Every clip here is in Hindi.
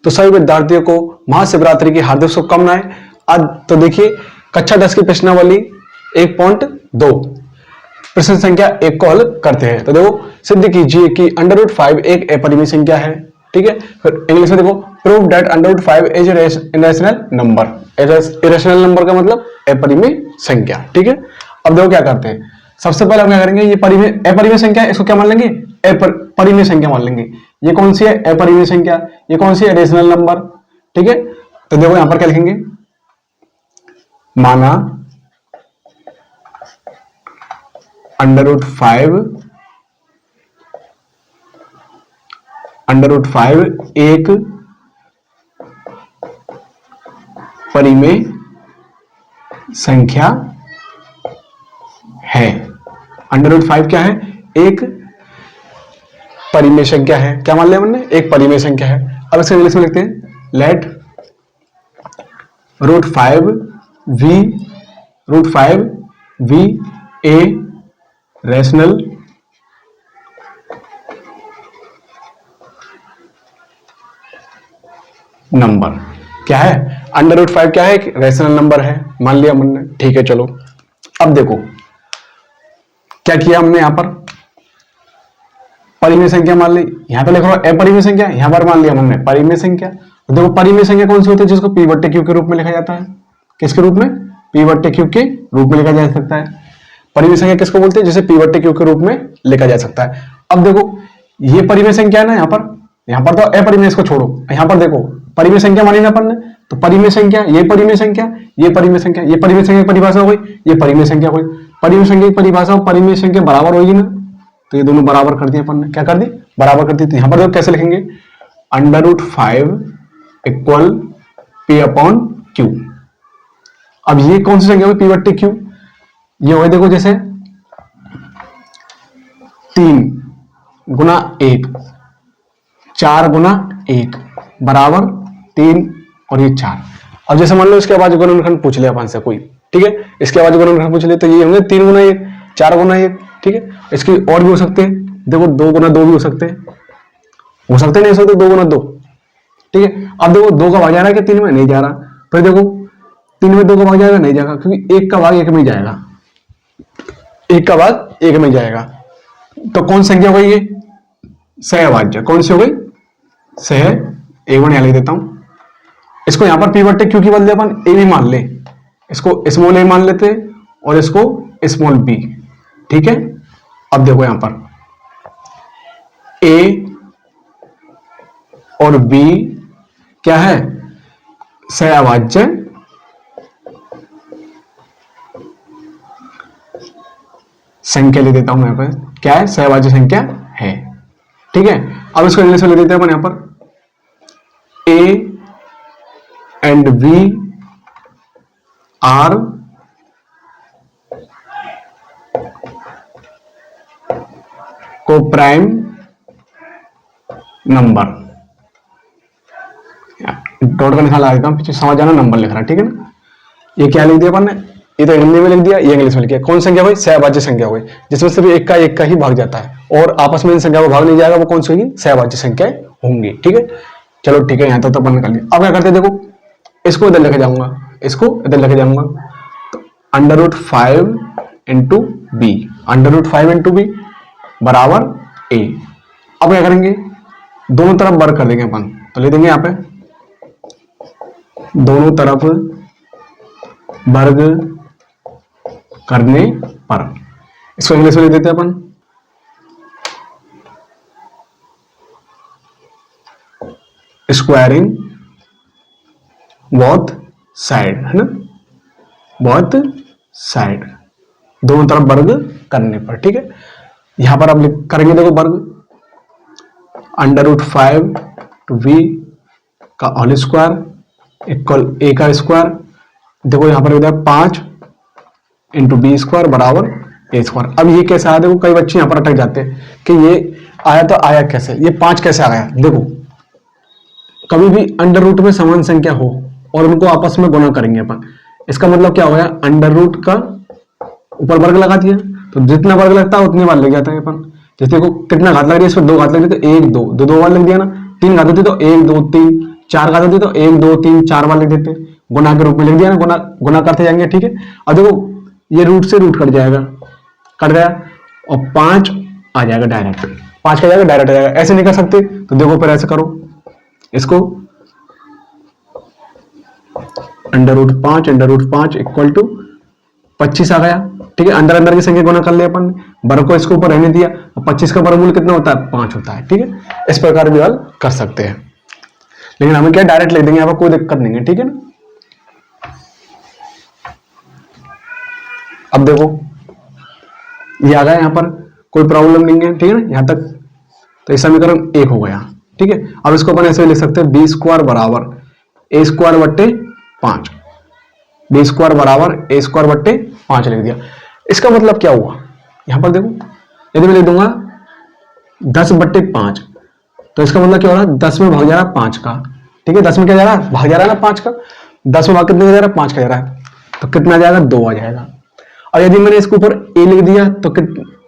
तो सभी विद्यार्थियों को महाशिवरात्रि की हार्दिक शुभकामनाएं। आज तो देखिए कक्षा 10 की प्रश्नावली 1.2 प्रश्न संख्या 1 को हल करते हैं। तो देखो सिद्ध कीजिए कि √5 एक अपरिमेय संख्या है। ठीक है, फिर इंग्लिश में देखो prove that √5 is irrational number. Irrational number का मतलब अपरिमेय संख्या। ठीक है, अब देखो क्या करते हैं। सबसे पहले हम क्या करेंगे, ये अपरिमेय संख्या है, इसको क्या मान लेंगे, परिमेय संख्या मान लेंगे। ये कौन सी है, अपरिमेय संख्या। ये कौन सी है, रेशनल नंबर। ठीक है, तो देखो यहां पर क्या लिखेंगे, माना √5 एक परिमेय संख्या है। √5 क्या है, एक परिमेय संख्या है। क्या मान लिया हमने, एक परिमेय संख्या है। अब इसको इंग्लिश में लिखते हैं, लेट √5 ए रैशनल नंबर। क्या है, √5 क्या है, एक रैशनल नंबर है, मान लिया हमने। ठीक है, चलो अब देखो क्या किया हमने, यहां पर परिमेय संख्या मान ली, यहां पर लिखो अपरिमेय संख्या, यहां पर मान लिया हमने परिमेय संख्या। तो देखो परिमेय संख्या कौन सी होती है, जिसको P/Q के रूप में लिखा जाता है। किसके रूप में, P/Q के रूप में लिखा जा सकता है। परिमेय संख्या किसको बोलते हैं, जिसे P/Q के रूप में लिखा जा सकता है। अब देखो ये परिमेय संख्या है ना, यहां पर तो अपरिमेय, इसको छोड़ो, यहां पर देखो परिमेय संख्या मानी ना अपन ने, तो परिमेय संख्या, ये परिमेय संख्या, ये परिमेय संख्या, ये परिमेय संख्या की परिभाषा हो गई, ये परिमेय संख्या हो गई। परिमेय संख्या की परिभाषा और परिमेय संख्या बराबर होगी ना, तो ये दोनों बराबर कर दिए अपन ने। क्या कर दी, बराबर कर दी। तो यहां पर देखो कैसे लिखेंगे, √5 इक्वल P/Q। अब ये कौन सी संख्या होगी, P/Q। ये हो देखो जैसे 3 गुना 1, 4 गुना 1 बराबर 3 और ये 4। अब जैसे मान लो इसके बाद गुणनखंड पूछ लिया अपन से कोई, ठीक है, इसके बाद गुणनखंड पूछ लिया, तो ये होंगे 3 गुना 1, 4 गुना 1। ठीक है, इसकी और भी हो सकते हैं, देखो 2 गुना 2 भी हो सकते हैं, नहीं हो सकते 2 गुना 2। ठीक है, अब देखो 2 का भाग जा रहा है कि 3 में, नहीं जा रहा। फिर देखो 3 में 2 का भाग जाएगा, नहीं जाएगा, क्योंकि 1 का भाग 1 में जाएगा, 1 का भाग 1 में जाएगा। तो कौन संख्या हो गई ये, सहअभाज्य। कौन सी हो गई, सह। एक बार यहां लिख देता हूं, इसको यहां पर P/Q की बदले अपन ए भी मान ले, इसको स्मॉल ए मान लेते और इसको स्मॉल बी। ठीक है, अब देखो यहां पर ए और बी क्या है, सहअभाज्य संख्या ले देता हूं मैं यहाँ पर, क्या है, सहअभाज्य संख्या है। ठीक है, अब इसको इंग्लिश में ले देते हैं अपन यहां पर, A and B are co-prime number. Dot का निशान लगा देता हूं, पीछे समझ जाना, नंबर लिख रहा है। ठीक है ना, ये क्या लिख दिया अपन ने, ये तो हिंदी में लिख दिया, ये इंग्लिश में लिख दिया। कौन संख्या हुई, सहअभाज्य संख्या हुई, जिसमें सिर्फ एक का ही भाग जाता है और आपस में इन संख्या को भाग नहीं जाएगा, वो कौन सी होगी, सहअभाज्य संख्याएं होंगी। ठीक है, चलो ठीक है, यहां तक तो अपन कर लिया। अब क्या करते हैं, देखो इसको इधर लेके जाऊंगा, इसको इधर लेके जाऊंगा, तो √5 इंटू बी, √5 इंटू बी बराबर ए। अब क्या करेंगे, दोनों तरफ वर्ग कर देंगे अपन, तो ले देंगे यहां पे दोनों तरफ वर्ग करने पर, इसको इंग्लिश में लिख देते हैं अपन, स्क्वायरिंग बोथ साइड, है ना, बोथ साइड, दोनों तरफ वर्ग करने पर। ठीक है, यहां पर अब करेंगे, देखो वर्ग √5 टू v का होल स्क्वायर इक्वल a का स्क्वायर। देखो यहां पर 5 इंटू बी स्क्वायर बराबर a स्क्वायर। अब ये कैसे आया, देखो कई बच्चे यहां पर अटक जाते हैं कि ये आया तो आया कैसे, ये 5 कैसे आ गया। देखो कभी भी अंडर रूट में समान संख्या हो और उनको आपस में गुणा करेंगे अपन, इसका मतलब क्या हो गया, अंडर रूट का ऊपर वर्ग लगा दिया, तो जितना वर्ग लगता है उतने बार लग जाता है अपन। जैसे को कितना घात लग रही है, इसमें 2 घात लग रही है तो 1 2 2 बार लग दिया ना, 3 घात होती तो 1 2 3, 4 का देते तो 1 2 3 4 बार लिख देते, गुना के रूप में लिख दिया ना, गुना गुना करते जाएंगे, ठीक है। अब देखो ये रूट से रूट कट जाएगा, कट गया, और 5 आ जाएगा डायरेक्ट, 5 का जाएगा डायरेक्ट आ जाएगा। ऐसे नहीं कर सकते तो देखो फिर ऐसे करो, इसको √5 इक्वल टू 25 आ गया, ठीक है। अंदर अंदर की संख्या गुना कर लिया अपन, वर्ग को इसके ऊपर रहने दिया, और 25 का वर्गमूल कितना होता है, 5 होता है, ठीक है। इस प्रकार भी हल कर सकते हैं, लेकिन हमें क्या डायरेक्ट लिख देंगे, यहाँ पर कोई दिक्कत नहीं है, ठीक है ना। अब देखो ये आ गया, यहाँ पर कोई प्रॉब्लम नहीं है, ठीक है ना, यहां तक। तो ये समीकरण 1 हो गया, ठीक है। अब इसको अपन ऐसे लिख सकते हैं, b² बराबर a² बट्टे 5, b² बराबर a² बट्टे 5 लिख दिया। इसका मतलब क्या हुआ, यहां पर देखो, यदि मैं लिख दूंगा 10/5, तो इसका मतलब क्या हो रहा है, 10 में भाग जा रहा है 5 का, ठीक है। 10 में क्या जा रहा है, भाग जा रहा है ना 5 का, 10 में भाग कितने का जा रहा है, 5 का जा रहा है, तो कितना आ जाएगा, 2 आ जाएगा। और यदि मैंने इसके ऊपर a लिख दिया तो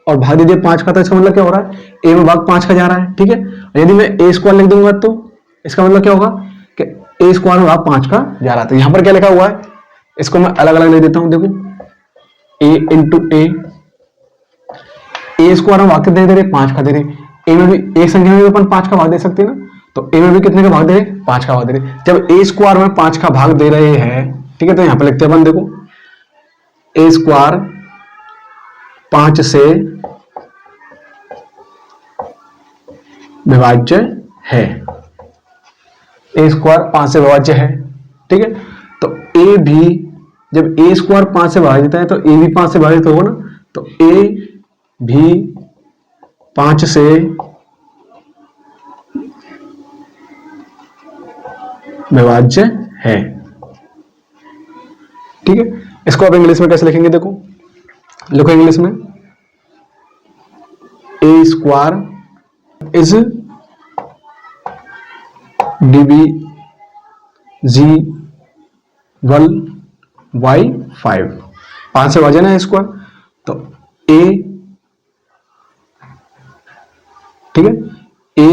और भाग दे दिया 5 का, तो इसका मतलब क्या हो रहा है, a में भाग 5 का जा रहा है, ठीक है। और यदि मैं a² लिख दूंगा तो इसका मतलब क्या होगा कि a² में भाग 5 का जा रहा है। तो यहां पर क्या लिखा हुआ है, इसको मैं अलग अलग लिख देता हूं, देखो a इंटू a² में भाग कितने दे रहे, 5 का दे रहे, a में भी एक संख्या में भी अपन 5 का भाग दे सकते हैं ना, तो a में भी कितने का भाग दे रहे, 5 का भाग दे रहे। जब a² में 5 का भाग दे रहे हैं, ठीक है, तो यहां पर लिखते हैं अपन, देखो a² 5 से विभाज्य है, a² 5 से विभाज्य है, ठीक है। तो a भी, जब a² 5 से विभाजित है तो a भी 5 से विभाजित होगा ना, तो a भी 5 से विभाज्य है, ठीक है। इसको आप इंग्लिश में कैसे लिखेंगे, देखो लिखो इंग्लिश में, a² इज डिविजिबल बाई 5, 5 से विभाजन है a², तो a, ठीक है, a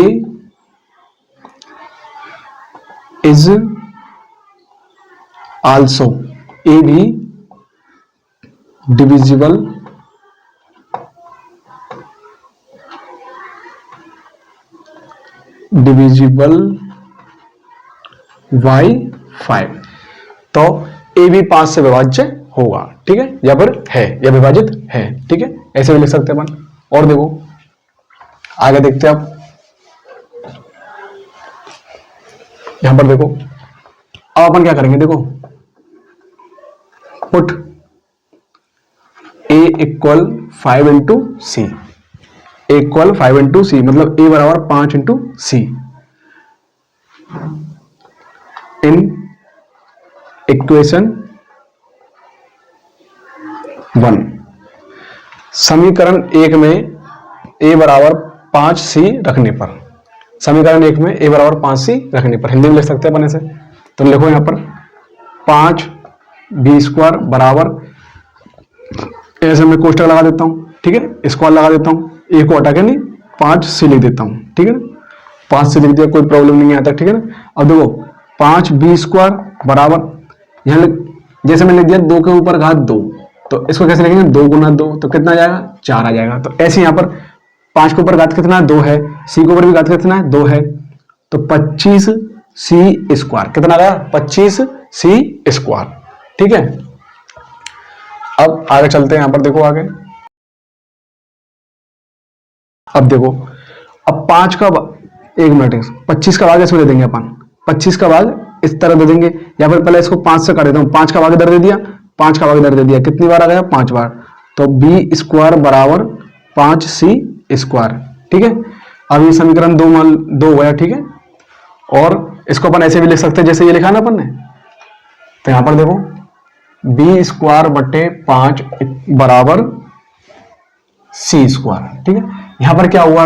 इज आल्सो, a भी डिविजिबल बाई 5, तो a भी 5 से विभाज्य होगा, ठीक है, या फिर है, या विभाजित है, ठीक है। ऐसे भी लिख सकते हैं अपन। और देखो आगे देखते हैं आप, यहां पर देखो, अब अपन क्या करेंगे, देखो put a equal 5 into C, equal 5 into C, मतलब a बराबर 5 इंटू सी इन इक्वेशन 1। समीकरण 1 में a बराबर 5c रखने पर, समीकरण 1 में a बराबर 5c रखने पर, हिंदी में लिख सकते हैं अपन ऐसे। तो लिखो यहां पर 5b² बराबर, ऐसे मैं कोष्टक लगा देता हूं, ठीक है, स्क्वायर लगा देता हूं, a को हटा के नहीं 5c लिख देता हूं, ठीक है ना, 5c लिख दिया, कोई प्रॉब्लम नहीं आता, ठीक है ना। अब देखो 5b² बराबर, यहां जैसे मैंने लिख दिया 2 के ऊपर घात 2, तो इसको कैसे लिखेंगे, 2 गुना 2, तो कितना आ जाएगा, 4 आ जाएगा। तो ऐसे यहां पर 5 के ऊपर घात कितना है, 2 है, c के ऊपर भी घात कितना है, 2 है, तो 25c², कितना आ गया, 25c², ठीक है। अब आगे चलते हैं, यहां पर देखो आगे, अब देखो, अब 5 का, एक मिनट, 25 का भाग इसमें दे देंगे अपन, 25 का भाग इस तरह दे देंगे, या फिर पहले इसको 5 से कर देता हूं, 5 का भाग इधर दे दिया, 5 का भाग इधर दे दिया, कितनी बार आ गया, 5 बार, तो b² बराबर 5c², ठीक है। अब ये समीकरण 2 हुआ, ठीक है। और इसको अपन ऐसे भी लिख सकते हैं जैसे ये लिखा ना अपन ने, तो यहां पर देखो b² बटे 5 बराबर c², ठीक है। यहां पर क्या हुआ,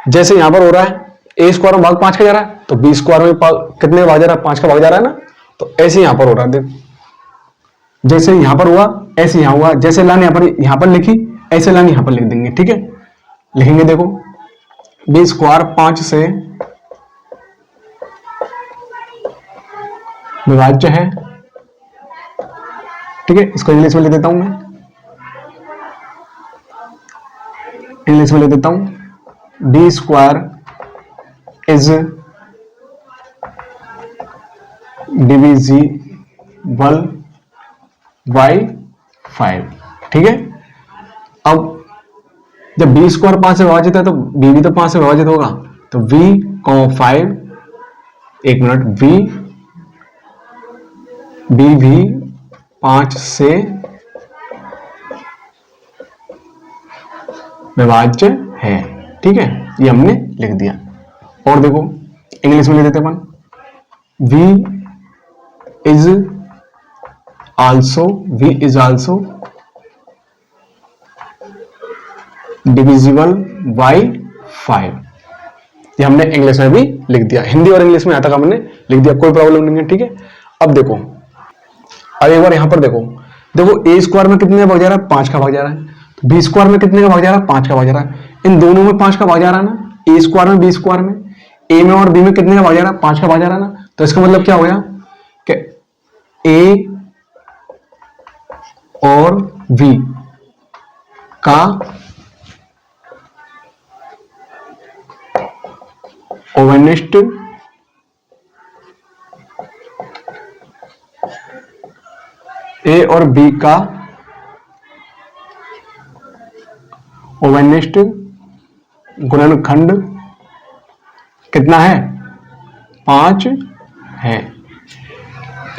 जैसे यहां पर हो रहा है a² में भाग 5 का जा रहा है, तो b² में कितने भाग जा रहा है, 5 का भाग जा रहा है ना, तो ऐसे यहां पर हो रहा है, देखो जैसे यहां पर हुआ ऐसे यहां हुआ, जैसे लाइन यहां पर लिखी ऐसे लाइन यहां पर लिख देंगे, ठीक है। लिखेंगे देखो b² 5 से विभाज्य है, ठीक है। इसको इंग्लिश में ले देता हूं मैं, इंग्लिश में ले देता हूं, B square is divisible by 5, ठीक है। अब जब बी स्क्वायर 5 से विभाजित है तो बी भी तो 5 से विभाजित होगा, तो v, 5, एक मिनट, b भी 5 से विभाज्य है, ठीक है। ये हमने लिख दिया। और देखो इंग्लिश में ले देते अपन, v is also divisible by 5, ये हमने इंग्लिश में भी लिख दिया। हिंदी और इंग्लिश में यहां तक हमने लिख दिया, कोई प्रॉब्लम नहीं है, ठीक है। अब देखो, अब एक बार यहां पर देखो ए स्क्वायर में कितने का भाग जा रहा है, 5 का भाग जा रहा है। तो बी स्क्वायर में कितने का भाग जा रहा है, 5 का भाग जा रहा है। इन दोनों में 5 का भाग जा रहा है ना, ए स्क्वायर में बी स्क्वायर में, ए में और बी में कितने का भाग जा रहा है, 5 का भाग जा रहा है ना। तो इसका मतलब क्या हो गया कि ए और बी का ओवेनिस्ट ए और बी का ओवेनिस्ट गुणनखंड कितना है, 5 है।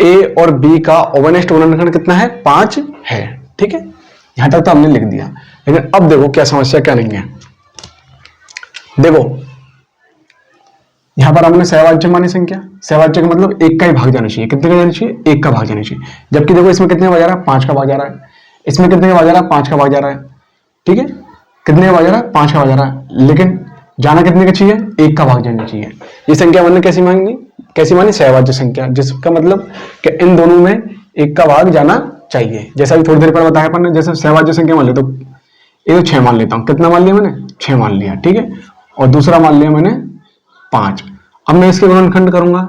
ए और बी का ओवेनिस्ट गुणनखंड कितना है, 5 है, ठीक है। यहां तक तो हमने लिख दिया। लेकिन अब देखो क्या समस्या क्या नहीं है। देखो यहां पर हमने सहवाच्य मानी संख्या, सहवाच्य का मतलब एक का ही भाग जाना चाहिए। कितने का जाना चाहिए, एक का भाग जाना चाहिए। जबकि देखो इसमें कितने का भाग जा रहा है, 5 का भाग जा रहा है। इसमें कितने का भाग जा रहा है, 5 का भाग जा रहा है, ठीक है। कितने का भाग जा रहा है, 5 का भाग जा रहा है। लेकिन जाना कितने का चाहिए, एक का भाग जाना चाहिए। ये संख्या हमने कैसी मानी, सहवाच्य संख्या, जिसका मतलब कि इन दोनों में एक का भाग जाना चाहिए। जैसा भी थोड़ी देर पर बताया अपन ने, जैसे सहवाच्य संख्या मान ले तो ये तो 6 मान लेता हूं। कितना मान लिया मैंने, 6 मान लिया, ठीक है। और दूसरा मान लिया मैंने 5। अब मैं इसके गुणनखंड करूंगा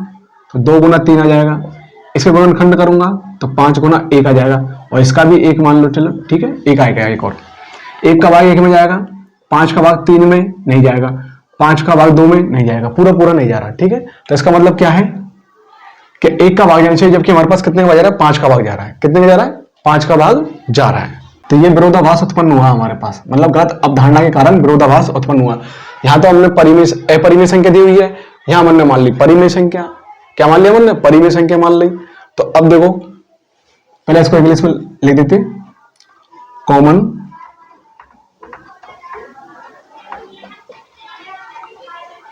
तो 2 गुना 3 आ जाएगा। इसके गुणनखंड करूंगा तो 5 गुना 1 आ जाएगा। और इसका भी 1 मान लो, चलो ठीक है, 1 आएगा। एक और 1 का भाग 1 में जाएगा, 5 का भाग 3 में नहीं जाएगा, 5 का भाग 2 में नहीं जाएगा, पूरा नहीं जा रहा, ठीक है। तो इसका मतलब क्या है कि 1 का भाग जाना चाहिए, जबकि हमारे पास कितने का भाग जा रहा है, 5 का भाग जा रहा है। कितने का जा रहा है, 5 का भाग जा रहा है। तो ये विरोधाभास उत्पन्न हुआ हमारे पास, मतलब गलत अवधारणा के कारण विरोधाभास उत्पन्न हुआ। यहां तो हमने अपरिमेय संख्या दी हुई है, यहां हमने मान ली परिमेय संख्या। क्या मान लिया हमने, परिमेय संख्या मान ली। तो अब देखो पहले इसको इंग्लिश में लिख देते, common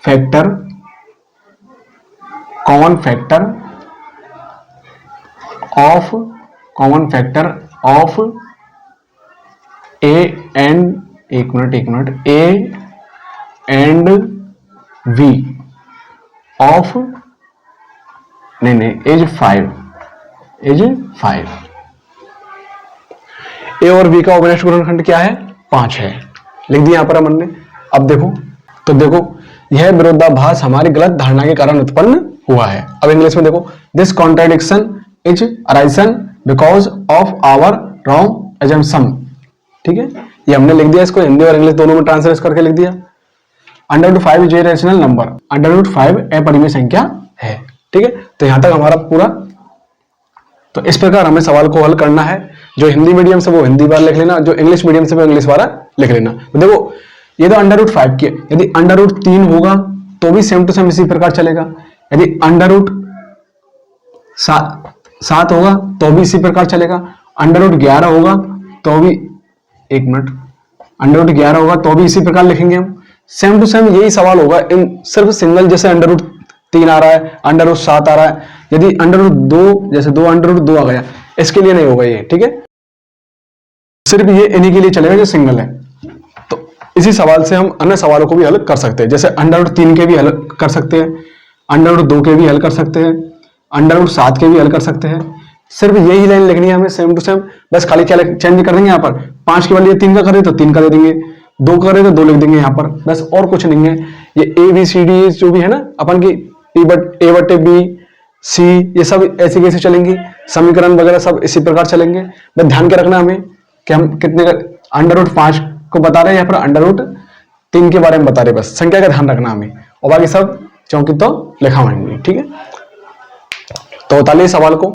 factor of A and एक मिनट ए एंड वी ऑफ नहीं एज 5 ए और बी का ओवेनिस्ट गुणनखंड क्या है, 5 है, लिख दिया यहां पर हमने। अब देखो यह विरोधाभास हमारी गलत धारणा के कारण उत्पन्न हुआ है। अब इंग्लिश में देखो, this contradiction is arisen because of our wrong assumption, ठीक है। ये हमने लिख दिया, इसको हिंदी और इंग्लिश दोनों में ट्रांसलेट करके लिख दिया। √5 इज ए रैशनल नंबर, √5 अपरिमेय संख्या है, ठीक है। तो यहां तक हमारा पूरा। तो इस प्रकार हमें सवाल को हल करना है। जो हिंदी मीडियम से वो हिंदी वाला लिख लेना, जो इंग्लिश मीडियम से वो इंग्लिश वाला लिख लेना। तो देखो ये तो √5 की है, यदि √3 होगा तो भी सेम टू सेम इसी प्रकार चलेगा। यदि √7 होगा तो भी इसी प्रकार चलेगा। √11 होगा तो भी, एक मिनट, √11 होगा तो भी इसी प्रकार लिखेंगे हम। सेम टू सेम यही सवाल होगा। इन सिर्फ सिंगल जैसे √3 आ रहा है, √7 आ रहा है, यदि √2 जैसे 2 आ गया, इसके लिए नहीं होगा ये, ठीक है। सिर्फ ये इन्हीं के लिए चलेगा जो सिंगल है। तो इसी सवाल से हम अन्य सवालों को भी हल कर सकते हैं, जैसे √3 के भी हल कर सकते हैं, √2 के भी हल कर सकते हैं, √7 के भी हल कर सकते हैं। सिर्फ यही लाइन लिखनी है हमें सेम टू सेम। बस खाली क्या चेंज कर देंगे, यहाँ पर 5 के बदले 3 का करे तो 3 का दे देंगे, 2 करे तो 2 लिख देंगे यहाँ पर, बस और कुछ नहीं है। ये ABCD जो भी है ना अपन की A/B सी, ये सब ऐसे कैसे चलेंगी, समीकरण वगैरह सब इसी प्रकार चलेंगे। बस ध्यान क्या रखना हमें कि हम कितने √5 को बता रहे हैं, यहाँ पर √3 के बारे में बता रहे हैं, बस संख्या का ध्यान रखना हमें, और बाकी सब चौकी तो लिखा होंगे। ठीक है, तो उतारिए सवाल को।